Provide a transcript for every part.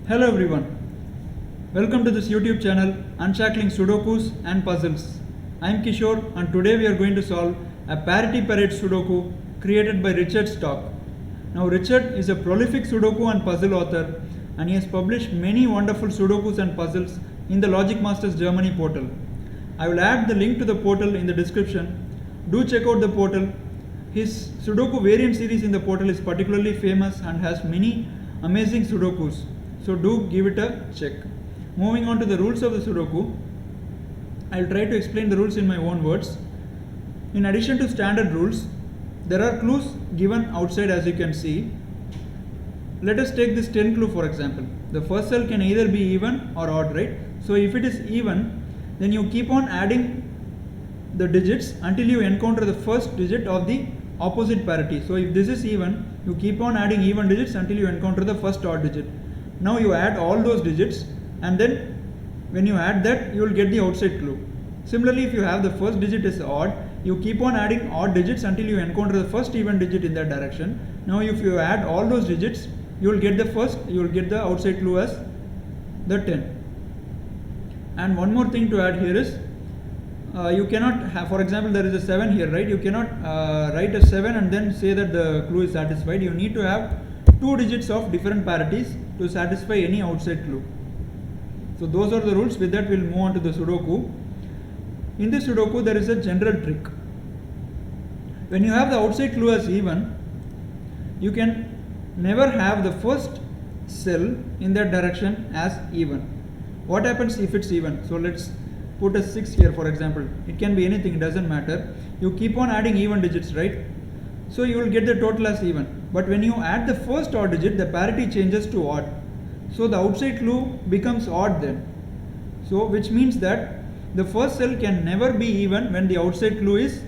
Hello everyone, welcome to this YouTube channel Unshackling Sudokus and Puzzles. I am Kishore and today we are going to solve a parity parade Sudoku created by Richard Stock. Now Richard is a prolific Sudoku and puzzle author and he has published many wonderful Sudokus and puzzles in the Logic Masters Germany portal. I will add the link to the portal in the description. Do check out the portal. His Sudoku variant series in the portal is particularly famous and has many amazing Sudokus. So do give it a check. Moving on to the rules of the Sudoku, I will try to explain the rules in my own words. In addition to standard rules, there are clues given outside as you can see. Let us take this 10 clue for example. The first cell can either be even or odd, right? So if it is even, then you keep on adding the digits until you encounter the first digit of the opposite parity. So if this is even, you keep on adding even digits until you encounter the first odd digit. Now you add all those digits and then when you add that you will get the outside clue. Similarly, if you have the first digit is odd, you keep on adding odd digits until you encounter the first even digit in that direction. Now if you add all those digits, you will get the outside clue as the 10. And one more thing to add here is you cannot have, for example, there is a 7 here, right? You cannot write a 7 and then say that the clue is satisfied. You need to have 2 digits of different parities to satisfy any outside clue. So those are the rules. With that, we'll move on to the Sudoku. In this Sudoku, there is a general trick. When you have the outside clue as even, you can never have the first cell in that direction as even. What happens if it's even? So let's put a 6 here for example. It can be anything, it doesn't matter. You keep on adding even digits, right? So you will get the total as even. But when you add the first odd digit, the parity changes to odd. So the outside clue becomes odd then. So which means that the first cell can never be even when the outside clue is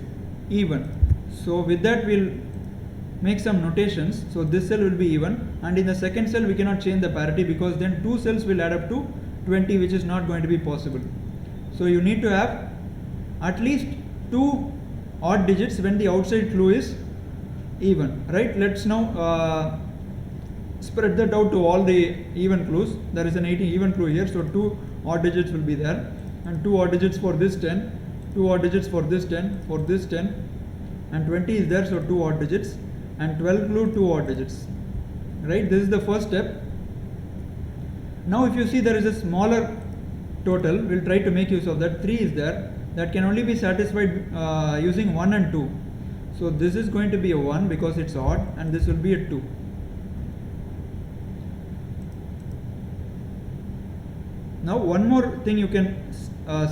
even. So with that we'll make some notations. So this cell will be even and in the second cell we cannot change the parity because then 2 cells will add up to 20, which is not going to be possible. So you need to have at least 2 odd digits when the outside clue is even, right? Let's now spread that out to all the even clues. There is an 18 even clue here, so 2 odd digits will be there and 2 odd digits for this 10, 2 odd digits for this 10, for this 10 and 20 is there, so 2 odd digits and 12 clue 2 odd digits, right? This is the first step. Now if you see there is a smaller total, we'll try to make use of that. 3 is there, that can only be satisfied using 1 and 2. So this is going to be a 1 because it's odd and this will be a 2. Now one more thing you can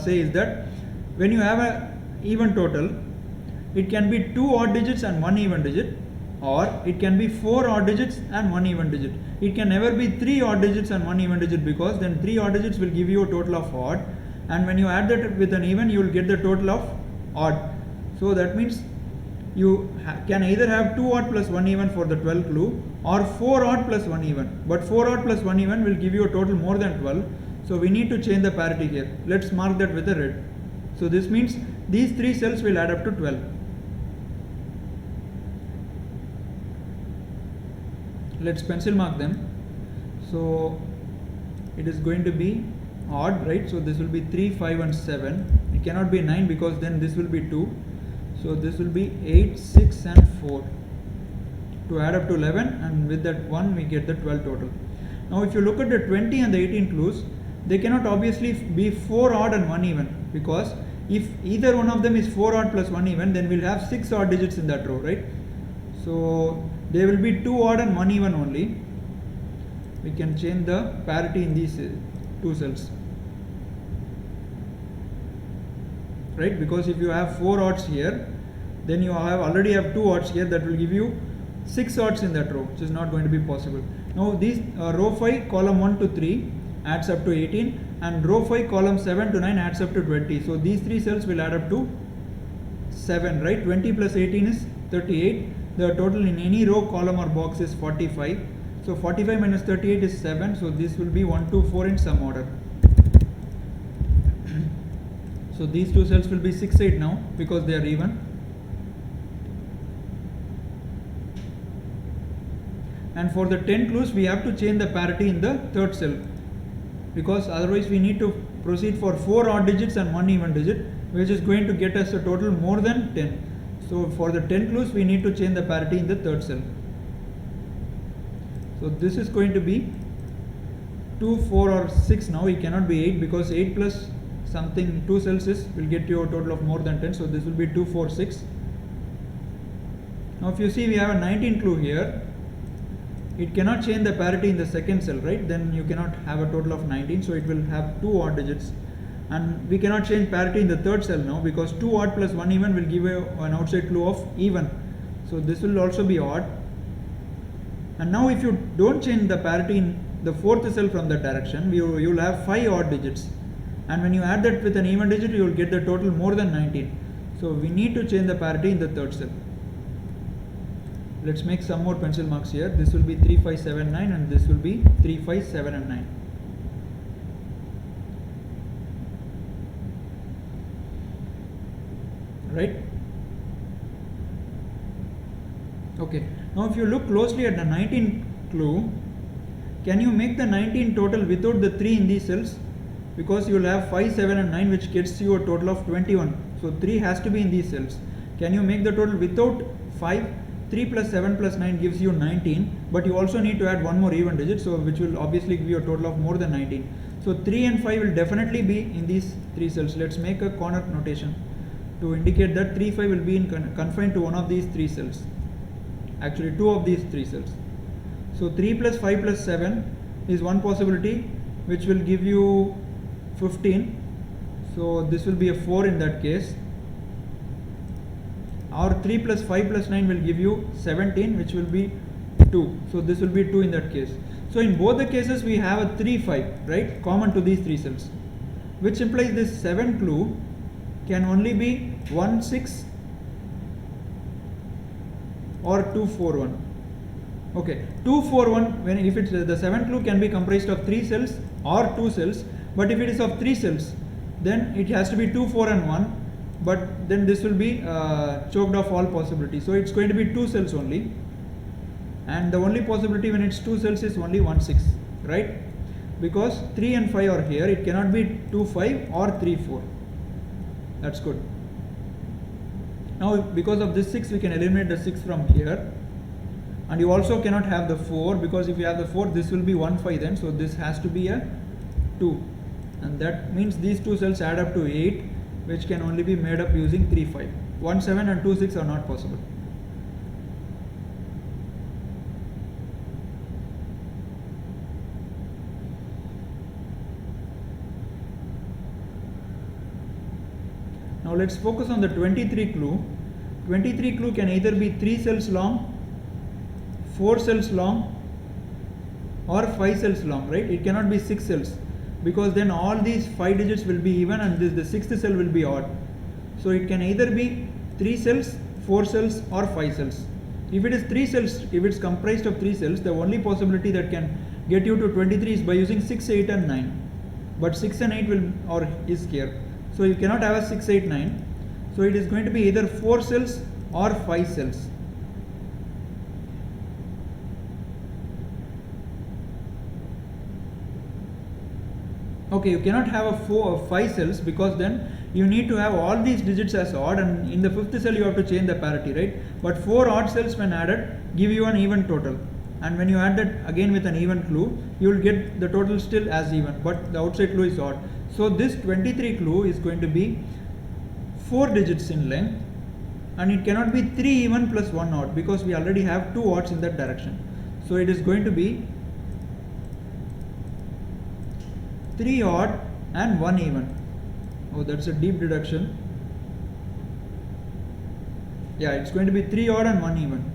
say is that when you have an even total, it can be 2 odd digits and 1 even digit, or it can be 4 odd digits and 1 even digit. It can never be 3 odd digits and 1 even digit because then 3 odd digits will give you a total of odd, and when you add that with an even you will get the total of odd. So that means you can either have 2 odd plus 1 even for the 12 clue or 4 odd plus 1 even, but 4 odd plus 1 even will give you a total more than 12. So we need to change the parity here. Let's mark that with a red. So this means these 3 cells will add up to 12. Let's pencil mark them. So it is going to be odd, right? So this will be 3, 5 and 7. It cannot be 9 because then this will be 2. So this will be 8, 6 and 4 to add up to 11, and with that 1 we get the 12 total. Now if you look at the 20 and the 18 clues, they cannot obviously be 4 odd and 1 even, because if either one of them is 4 odd plus 1 even, then we'll have 6 odd digits in that row, right? So they will be 2 odd and 1 even only. We can change the parity in these 2 cells, right? Because if you have 4 odds here, then you already have 2 odds here, that will give you 6 odds in that row, which is not going to be possible. Now these row 5 column 1 to 3 adds up to 18 and row 5 column 7 to 9 adds up to 20. So these 3 cells will add up to 7, right? 20 plus 18 is 38. The total in any row, column or box is 45. So 45 minus 38 is 7. So this will be 1, 2, 4 in some order. So these 2 cells will be 6, 8 now because they are even. and for the 10 clues we have to change the parity in the third cell, because otherwise we need to proceed for 4 odd digits and 1 even digit, which is going to get us a total more than 10. So for the 10 clues we need to change the parity in the third cell. So this is going to be 2, 4 or 6 now. It cannot be 8 because 8 plus something 2 cells will get you a total of more than 10. So this will be 2, 4, 6. Now if you see we have a 19 clue here. It cannot change the parity in the second cell, right? Then you cannot have a total of 19, so it will have 2 odd digits. And we cannot change parity in the third cell now, because 2 odd plus 1 even will give you an outside clue of even. So this will also be odd. And now if you don't change the parity in the fourth cell from that direction, you will have 5 odd digits. And when you add that with an even digit, you will get the total more than 19. So we need to change the parity in the third cell. Let's make some more pencil marks here. This will be 3, 5, 7, 9 and this will be 3, 5, 7 and 9. Right? Okay. Now if you look closely at the 19 clue, can you make the 19 total without the 3 in these cells? Because you will have 5, 7 and 9, which gets you a total of 21. So 3 has to be in these cells. Can you make the total without 5? 3 plus 7 plus 9 gives you 19, but you also need to add one more even digit, so which will obviously give you a total of more than 19. So 3 and 5 will definitely be in these 3 cells. Let's make a corner notation to indicate that 3, 5 will be confined to one of these 3 cells. Actually 2 of these 3 cells. So 3 plus 5 plus 7 is one possibility, which will give you 15. So this will be a 4 in that case. Or 3 plus 5 plus 9 will give you 17, which will be 2. So this will be 2 in that case. So in both the cases we have a 3, 5, right, common to these 3 cells, which implies this 7 clue can only be 1, 6 or 2, 4, 1. Okay, 2, 4, 1, when if it's the 7 clue can be comprised of 3 cells or 2 cells, but if it is of 3 cells, then it has to be 2, 4 and 1. But then this will be choked off all possibilities. So it's going to be 2 cells only, and the only possibility when it's 2 cells is only 1, 6, right? Because 3 and 5 are here, it cannot be 2, 5 or 3, 4. That's good. Now because of this 6, we can eliminate the 6 from here, and you also cannot have the 4, because if you have the 4, this will be 1, 5 then, so this has to be a 2, and that means these 2 cells add up to 8, which can only be made up using 3, 5. 1, 7 and 2, 6 are not possible. Now let's focus on the 23 clue. 23 clue can either be 3 cells long, 4 cells long or 5 cells long, right? It cannot be 6 cells, because then all these 5 digits will be even and the 6th cell will be odd. So it can either be 3 cells, 4 cells or 5 cells. If it is 3 cells, if it's comprised of 3 cells, the only possibility that can get you to 23 is by using 6, 8 and 9. But 6 and 8 is here. So you cannot have a 6, 8, 9. So it is going to be either 4 cells or 5 cells. Okay, you cannot have a 4 or 5 cells, because then you need to have all these digits as odd, and in the 5th cell you have to change the parity, right? But 4 odd cells when added give you an even total, and when you add that again with an even clue, you will get the total still as even, but the outside clue is odd. So this 23 clue is going to be 4 digits in length, and it cannot be 3 even plus 1 odd, because we already have 2 odds in that direction. So it is going to be 3 odd and 1 even. Oh, that's a deep deduction. Yeah, it's going to be 3 odd and 1 even.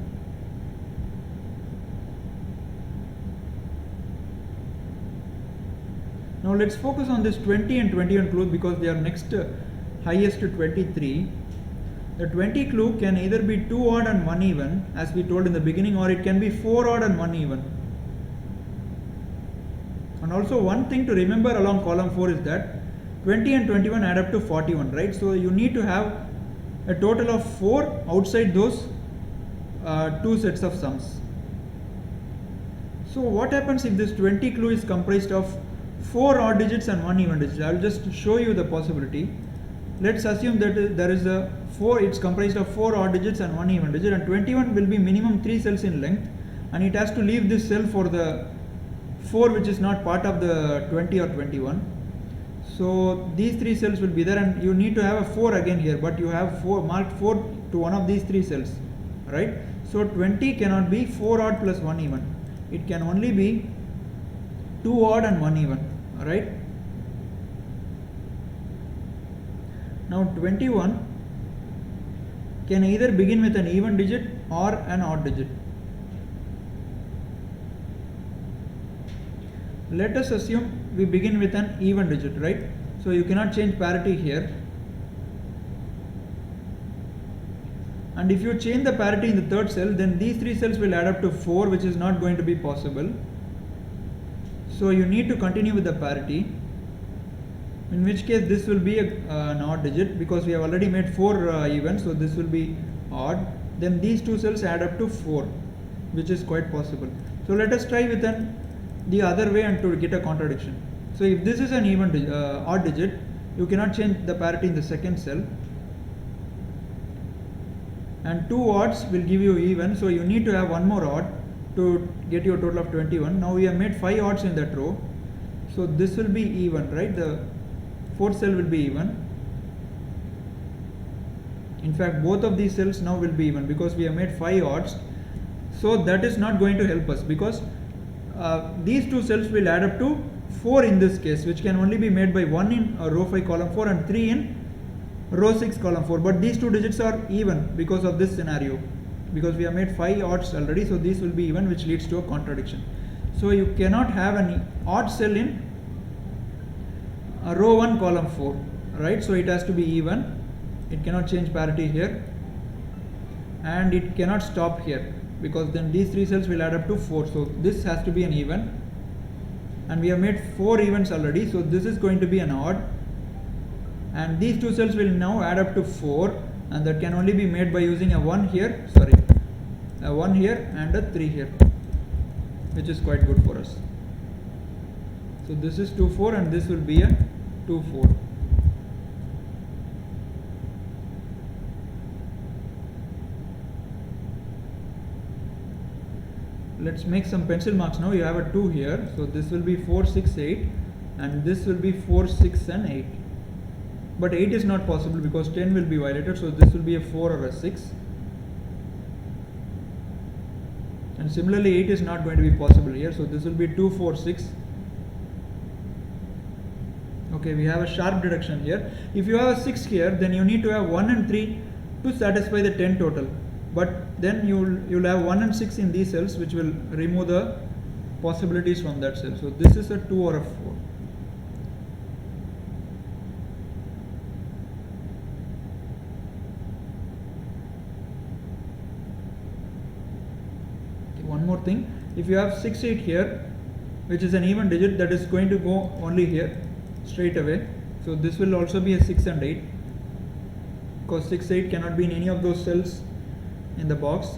Now let's focus on this 20 and 21 clues, because they are next highest to 23. The 20 clue can either be 2 odd and 1 even, as we told in the beginning, or it can be 4 odd and 1 even. And also one thing to remember along column 4 is that 20 and 21 add up to 41, right? So you need to have a total of 4 outside those 2 sets of sums. So what happens if this 20 clue is comprised of 4 odd digits and 1 even digit? I'll just show you the possibility. Let's assume that there is a 4, it's comprised of 4 odd digits and 1 even digit, and 21 will be minimum 3 cells in length, and it has to leave this cell for the 4 which is not part of the 20 or 21. So these 3 cells will be there, and you need to have a 4 again here, but you have 4 marked 4 to one of these 3 cells, right? So 20 cannot be 4 odd plus 1 even. It can only be 2 odd and 1 even, right? Now 21 can either begin with an even digit or an odd digit. Let us assume we begin with an even digit, right? So you cannot change parity here. And if you change the parity in the third cell, then these 3 cells will add up to 4, which is not going to be possible. So you need to continue with the parity, in which case this will be an odd digit, because we have already made 4 even, so this will be odd. Then these 2 cells add up to 4, which is quite possible. So let us try with the other way and to get a contradiction. So if this is an even odd digit, you cannot change the parity in the second cell, and 2 odds will give you even, so you need to have one more odd to get your total of 21. Now we have made 5 odds in that row, so this will be even, right? The fourth cell will be even. In fact, both of these cells now will be even because we have made 5 odds. So that is not going to help us, because these 2 cells will add up to 4 in this case, which can only be made by 1 in row 5 column 4 and 3 in row 6 column 4. But these 2 digits are even because of this scenario, because we have made 5 odds already, so these will be even, which leads to a contradiction. So you cannot have an odd cell in row 1 column 4, right? So it has to be even. It cannot change parity here, and it cannot stop here, because then these 3 cells will add up to 4. So this has to be an even, and we have made 4 evens already, so this is going to be an odd, and these 2 cells will now add up to 4, and that can only be made by using a 1 here, a 1 here and a 3 here, which is quite good for us. So this is 2 4, and this will be a 2 4. Let's make some pencil marks now. You have a 2 here, so this will be 4 6 8, and this will be 4 6 and 8. But 8 is not possible because 10 will be violated, so this will be a 4 or a 6. And similarly 8 is not going to be possible here, so this will be 2 4 6. Okay, we have a sharp deduction here. If you have a 6 here, then you need to have 1 and 3 to satisfy the 10 total. But then you'll have 1 and 6 in these cells, which will remove the possibilities from that cell. So this is a 2 or a 4. Okay, one more thing. If you have 6 8 here, which is an even digit, that is going to go only here straight away. So this will also be a 6 and 8, because 6 8 cannot be in any of those cells in the box.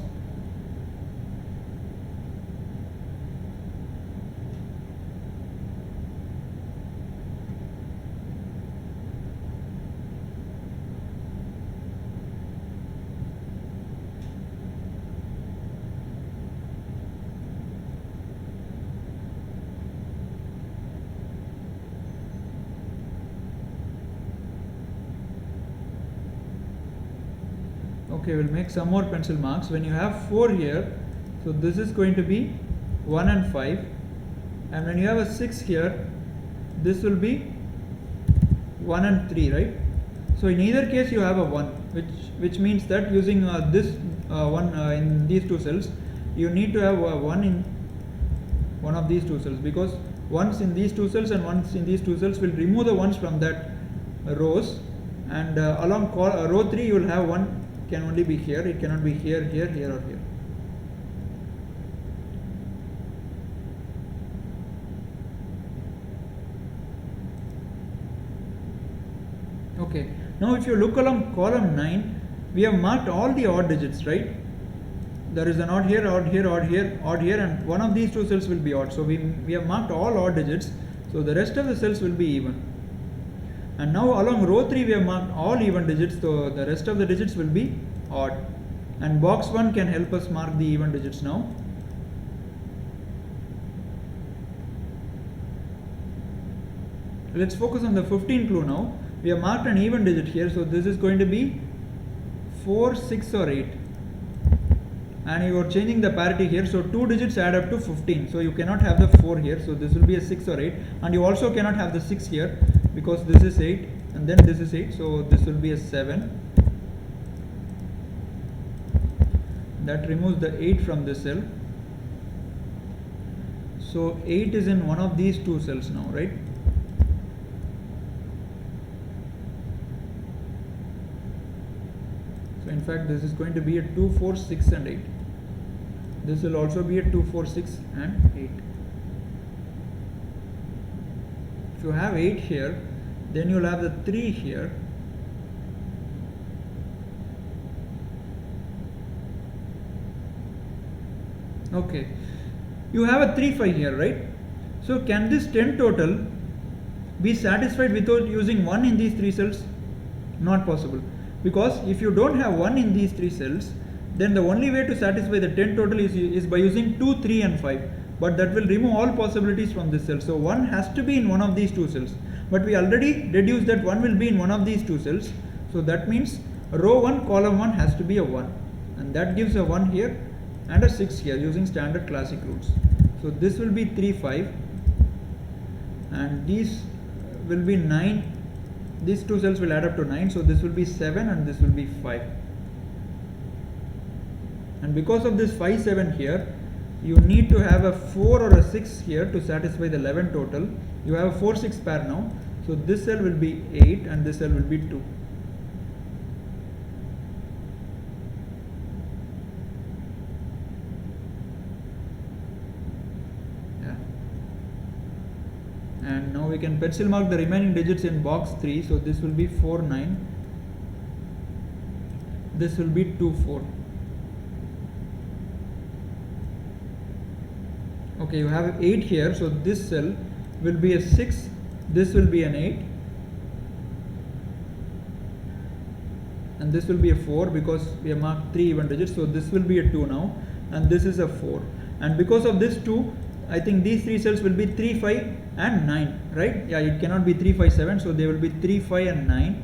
Okay, we'll make some more pencil marks. When you have 4 here, so this is going to be 1 and 5, and when you have a 6 here, this will be 1 and 3, right? So in either case you have a 1, which means that using this one in these 2 cells, you need to have 1 in one of these 2 cells, because ones in these 2 cells and ones in these 2 cells will remove the ones from that rows, and along row 3 you will have 1 can only be here. It cannot be here, here, here, or here. Okay, now if you look along column 9, we have marked all the odd digits, right? there is an odd here, odd here, odd here, odd here, and one of these two cells will be odd. So we have marked all odd digits, so the rest of the cells will be even. And now along row 3 we have marked all even digits, so the rest of the digits will be odd. And box 1 can help us mark the even digits now. Let's focus on the 15 clue now. We have marked an even digit here, so this is going to be 4, 6 or 8. And you are changing the parity here, so 2 digits add up to 15. So you cannot have the 4 here, so this will be a 6 or 8. And you also cannot have the 6 here, because this is 8 and then this is 8, so this will be a 7. That removes the 8 from this cell. So 8 is in one of these two cells now, right? So in fact this is going to be a 2, 4, 6 and 8. This will also be a 2, 4, 6 and 8. If you have 8 here, then you will have the 3 here. Okay, you have a 3, 5 here, right? So can this 10 total be satisfied without using 1 in these 3 cells? Not possible, because if you don't have 1 in these 3 cells, then the only way to satisfy the 10 total is by using 2, 3 and 5. But that will remove all possibilities from this cell. So 1 has to be in one of these two cells. But we already deduced that 1 will be in one of these two cells. So that means row 1, column 1 has to be a 1. And that gives a 1 here and a 6 here using standard classic rules. So this will be 3, 5. And these will be 9. These two cells will add up to 9. So this will be 7 and this will be 5. And because of this 5, 7 here, you need to have a 4 or a 6 here to satisfy the 11 total. You have a 4, 6 pair now. So this cell will be 8 and this cell will be 2. Yeah. And now we can pencil mark the remaining digits in box 3. So this will be 4, 9. This will be 2, 4. Okay, you have 8 here, so this cell will be a 6, this will be an 8, and this will be a 4 because we have marked 3 even digits, so this will be a 2 now, and this is a 4. And because of this 2, I think these 3 cells will be 3, 5 and 9, right? Yeah, it cannot be 3, 5, 7, so they will be 3, 5 and 9.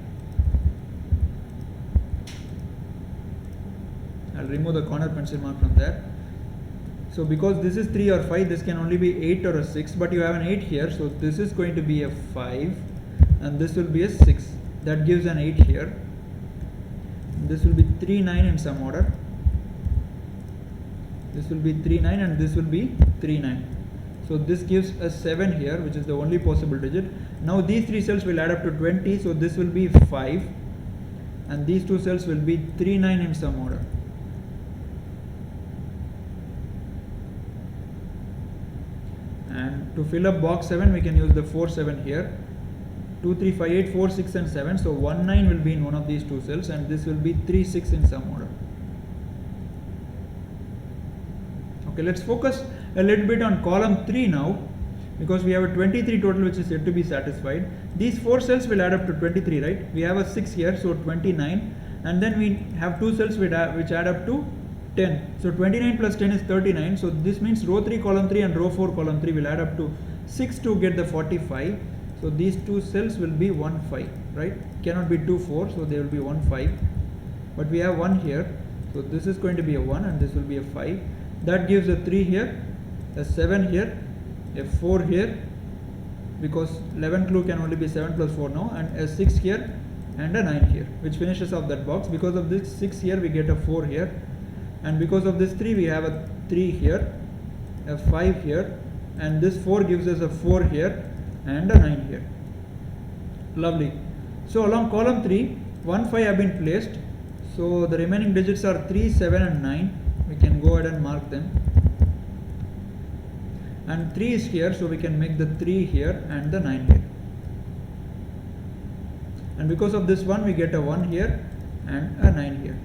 I'll remove the corner pencil mark from there. So because this is 3 or 5, this can only be 8 or a 6, but you have an 8 here, so this is going to be a 5 and this will be a 6. That gives an 8 here. This will be 3, 9 in some order. This will be 3, 9 and this will be 3, 9. So this gives a 7 here, which is the only possible digit. Now these 3 cells will add up to 20, so this will be 5 and these 2 cells will be 3, 9 in some order. And to fill up box 7, we can use the 4, 7 here. 2, 3, 5, 8, 4, 6 and 7. So 1, 9 will be in one of these two cells and this will be 3, 6 in some order. Okay, let's focus a little bit on column 3 now, because we have a 23 total which is yet to be satisfied. These 4 cells will add up to 23, right? We have a 6 here, so 29, and then we have 2 cells which add up to 10. So 29 plus 10 is 39. So this means row 3 column 3 and row 4 column 3 will add up to 6 to get the 45. So these 2 cells will be 1, 5, right? Cannot be 2, 4, so they will be 1, 5. But we have 1 here, so this is going to be a 1 and this will be a 5. That gives a 3 here, a 7 here, a 4 here, because 11 clue can only be 7 plus 4 now, and a 6 here and a 9 here, which finishes off that box. Because of this 6 here, we get a 4 here. And because of this 3, we have a 3 here, a 5 here, and this 4 gives us a 4 here and a 9 here. Lovely. So along column 3, 1, 5 have been placed. So the remaining digits are 3, 7 and 9. We can go ahead and mark them. And 3 is here, so we can make the 3 here and the 9 here. And because of this 1, we get a 1 here and a 9 here.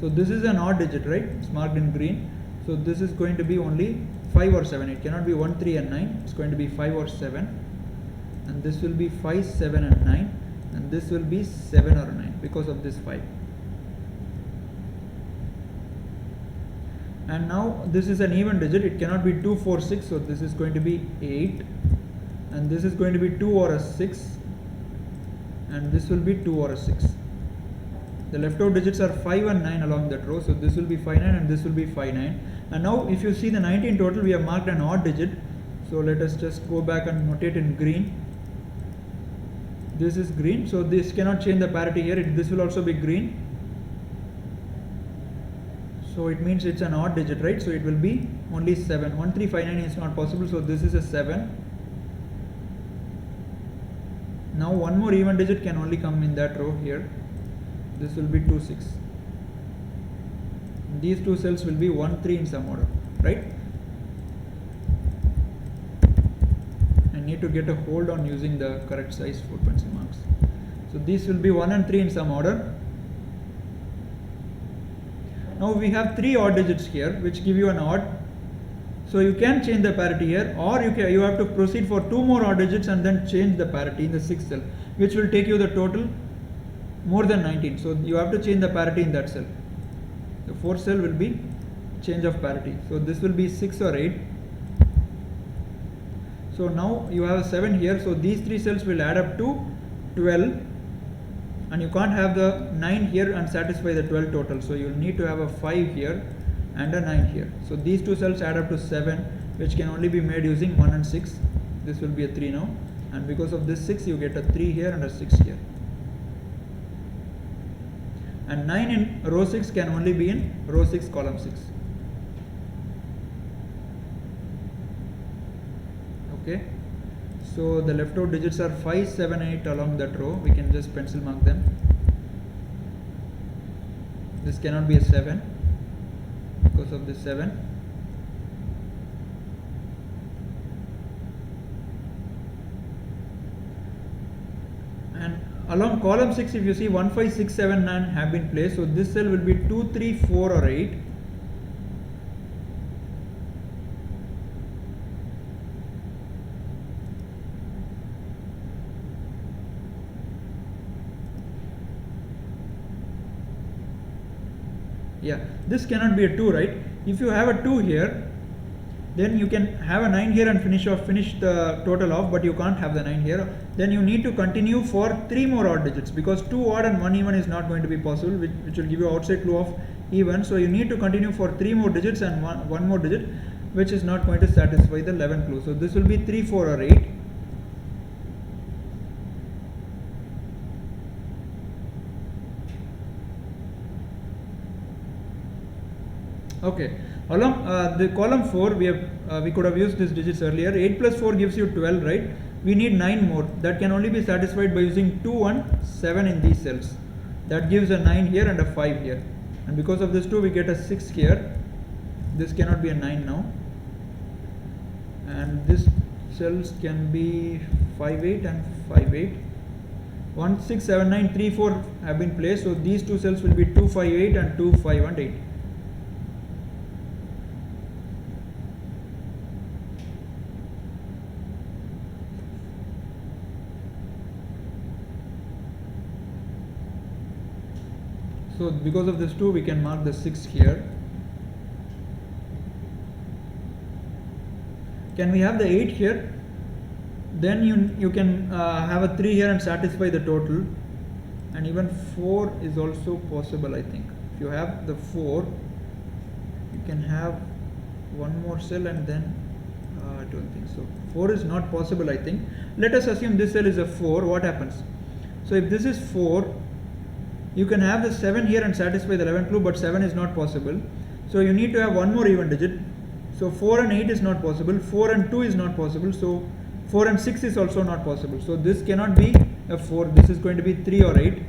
So this is an odd digit, right? It's marked in green. So this is going to be only 5 or 7. It cannot be 1, 3 and 9. It's going to be 5 or 7. And this will be 5, 7 and 9. And this will be 7 or 9 because of this 5. And now this is an even digit. It cannot be 2, 4, 6. So this is going to be 8. And this is going to be 2 or a 6. And this will be 2 or a 6. The left out digits are 5 and 9 along that row. So this will be 5, 9 and this will be 5, 9. And now if you see the 19 total, we have marked an odd digit. So let us just go back and notate in green. This is green. So this cannot change the parity here. This will also be green. So it means it's an odd digit, right? So it will be only 7. 1, 3, 5, 9 is not possible. So this is a 7. Now one more even digit can only come in that row here. This will be 2, 6. These two cells will be 1, 3 in some order, right? I need to get a hold on using the correct size for pencil marks. So these will be 1 and 3 in some order. Now we have 3 odd digits here which give you an odd. So you can change the parity here, or you have to proceed for 2 more odd digits and then change the parity in the 6th cell, which will take you the total more than 19. So you have to change the parity in that cell. The 4th cell will be change of parity. So this will be 6 or 8. So now you have a 7 here. So these 3 cells will add up to 12. And you can't have the 9 here and satisfy the 12 total. So you'll need to have a 5 here and a 9 here. So these two cells add up to 7, which can only be made using 1 and 6. This will be a 3 now. And because of this 6, you get a 3 here and a 6 here. And 9 in row 6 can only be in row 6, column 6. Okay. So the left out digits are 5, 7, 8 along that row. We can just pencil mark them. This cannot be a 7 because of this 7. And along column 6, if you see 1, 5, 6, 7, 9 have been placed. So this cell will be 2, 3, 4 or 8. Yeah, this cannot be a 2, right? If you have a 2 here, then you can have a 9 here and finish the total off, but you can't have the 9 here. Then you need to continue for 3 more odd digits, because 2 odd and 1 even is not going to be possible, which will give you outside clue of even. So you need to continue for 3 more digits and one more digit, which is not going to satisfy the 11 clue. So this will be 3, 4 or 8. Okay, along the column 4, we could have used these digits earlier. 8 plus 4 gives you 12, right? We need 9 more. That can only be satisfied by using 2, 1, 7 in these cells. That gives a 9 here and a 5 here. And because of this 2, we get a 6 here. This cannot be a 9 now. And this cells can be 5, 8 and 5, 8. 1, 6, 7, 9, 3, 4 have been placed. So these two cells will be 2, 5, 8 and 2, 5 and 8. So because of this 2, we can mark the 6 here. Can we have the 8 here? Then you can have a 3 here and satisfy the total. And even 4 is also possible, I think. If you have the 4, you can have one more cell and then I don't think so. 4 is not possible, I think. Let us assume this cell is a 4. What happens? So if this is 4, you can have the 7 here and satisfy the 11 clue, but 7 is not possible. So you need to have one more even digit. So 4 and 8 is not possible. 4 and 2 is not possible. So 4 and 6 is also not possible. So this cannot be a 4. This is going to be 3 or 8.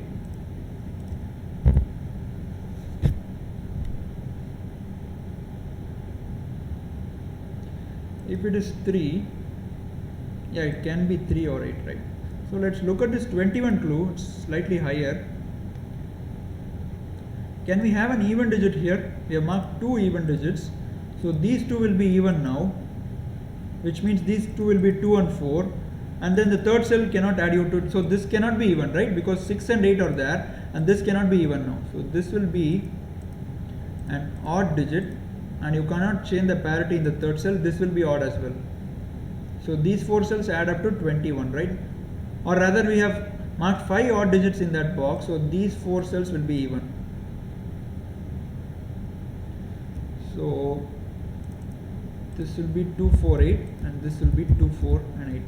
If it is 3, yeah, it can be 3 or 8, right? So let's look at this 21 clue. It's slightly higher. can we have an even digit here? We have marked 2 even digits. So these two will be even now, which means these two will be 2 and 4. And then the third cell cannot add you to it. So this cannot be even, right? Because 6 and 8 are there, and this cannot be even now. So this will be an odd digit, and you cannot change the parity in the third cell. This will be odd as well. So these 4 cells add up to 21, right? Or rather, we have marked 5 odd digits in that box, so these 4 cells will be even. So this will be 2, 4, 8, and this will be 2, 4, and 8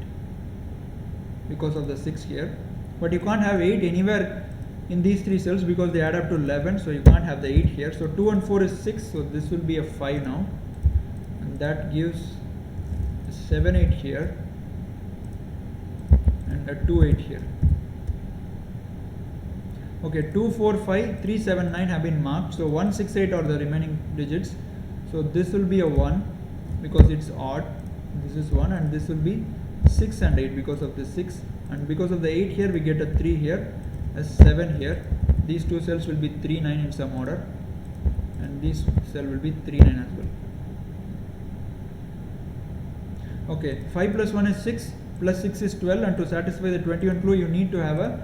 because of the 6 here. But you can't have 8 anywhere in these 3 cells because they add up to 11, so you can't have the 8 here. So 2 and 4 is 6, so this will be a 5 now, and that gives 7, 8 here and a 2, 8 here. Okay, 2, 4, 5, 3, 7, 9 have been marked. So 1, 6, 8 are the remaining digits. So this will be a 1 because it's odd. This is 1, and this will be 6 and 8 because of the 6. And because of the 8 here, we get a 3 here, a 7 here. These two cells will be 3, 9 in some order. And this cell will be 3, 9 as well. Okay, 5 plus 1 is 6, plus 6 is 12, and to satisfy the 21 clue, you need to have a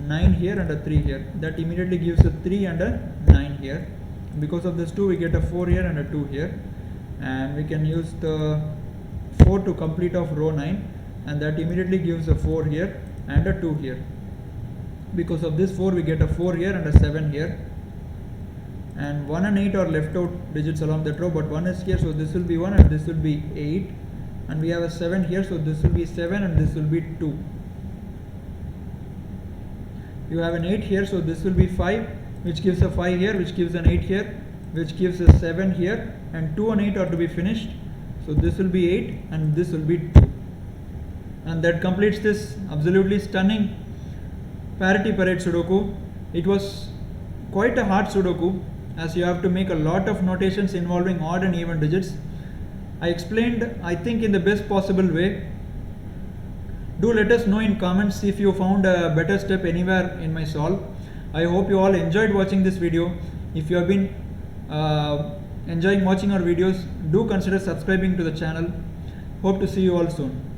9 here and a 3 here. That immediately gives a 3 and a 9 here. Because of this 2, we get a 4 here and a 2 here. And we can use the 4 to complete off row 9, and that immediately gives a 4 here and a 2 here. Because of this 4, we get a 4 here and a 7 here. And 1 and 8 are left out digits along that row, but 1 is here, so this will be 1 and this will be 8. And we have a 7 here, so this will be 7 and this will be 2. You have an 8 here, so this will be 5, which gives a 5 here, which gives an 8 here, which gives a 7 here, and 2 and 8 are to be finished. So this will be 8 and this will be 2. And that completes this absolutely stunning parity parade Sudoku. It was quite a hard Sudoku, as you have to make a lot of notations involving odd and even digits. I explained, I think, in the best possible way. Do let us know in comments if you found a better step anywhere in my solve. I hope you all enjoyed watching this video. If you have been enjoying watching our videos, do consider subscribing to the channel. Hope to see you all soon.